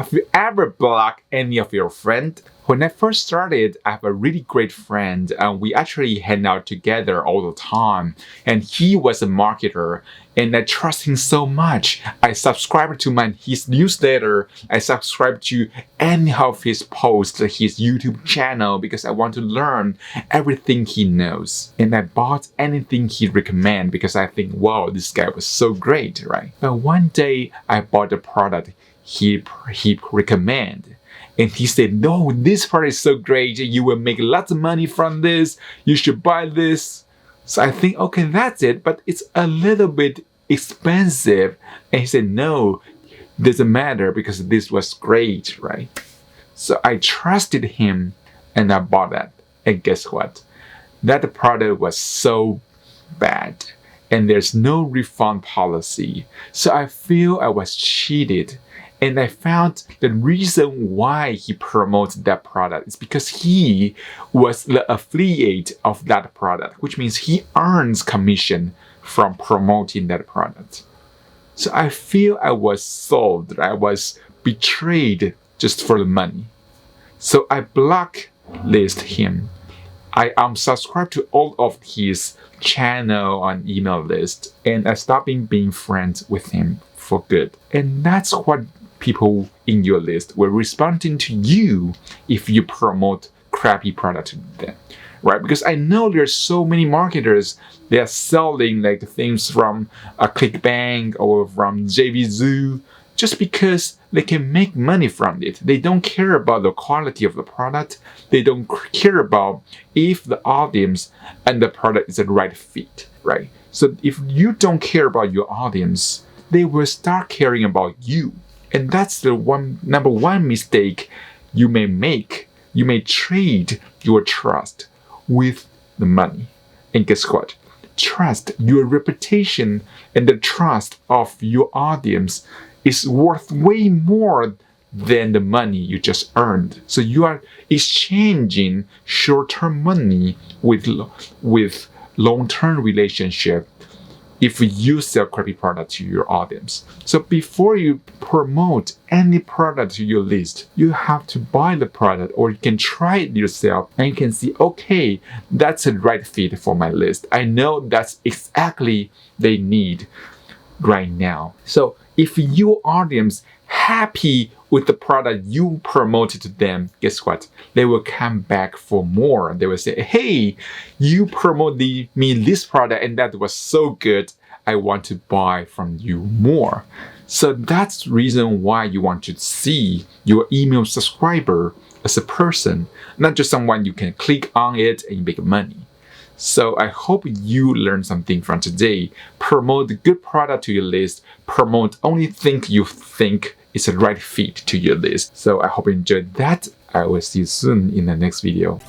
Have you ever blocked any of your friends? When I first started, I have a really great friend and we actually hang out together all the time. And he was a marketer and I trust him so much. I subscribed to his newsletter. I subscribed to any of his posts, his YouTube channel, because I want to learn everything he knows. And I bought anything he recommended because I think, wow, this guy was so great, right? But one day I bought a product he recommended. And he said, no, this product is so great. You will make lots of money from this. You should buy this. So I think, okay, that's it. But it's a little bit expensive. And he said, no, doesn't matter because this was great, right? So I trusted him and I bought that. And guess what? That product was so bad. And there's no refund policy. So I feel I was cheated. And I found the reason why he promotes that product is because he was the affiliate of that product, which means he earns commission from promoting that product. So I feel I was sold, I was betrayed just for the money. So I blacklist him. I unsubscribed to all of his channel and email list, and I stopped being friends with him for good. And that's what people in your list were responding to you if you promote crappy product to them, right? Because I know there's so many marketers, they are selling like things from a Clickbank or from JVZoo just because they can make money from it. They don't care about the quality of the product. They don't care about if the audience and the product is the right fit, right? So if you don't care about your audience, they will start caring about you. And that's the number one mistake you may make. You may trade your trust with the money. And guess what? Trust, your reputation, and the trust of your audience is worth way more than the money you just earned. So you are exchanging short-term money with long-term relationship if you sell crappy product to your audience. So before you promote any product to your list, you have to buy the product or you can try it yourself and you can see, okay, that's the right fit for my list. I know that's exactly they need right now. So if your audience happy with the product you promoted to them, guess what? They will come back for more. They will say, hey, you promoted me this product and that was so good. I want to buy from you more. So that's the reason why you want to see your email subscriber as a person, not just someone you can click on it and make money. So I hope you learned something from today. Promote a good product to your list. Promote only things you think is the right fit to your list. So I hope you enjoyed that. I will see you soon in the next video.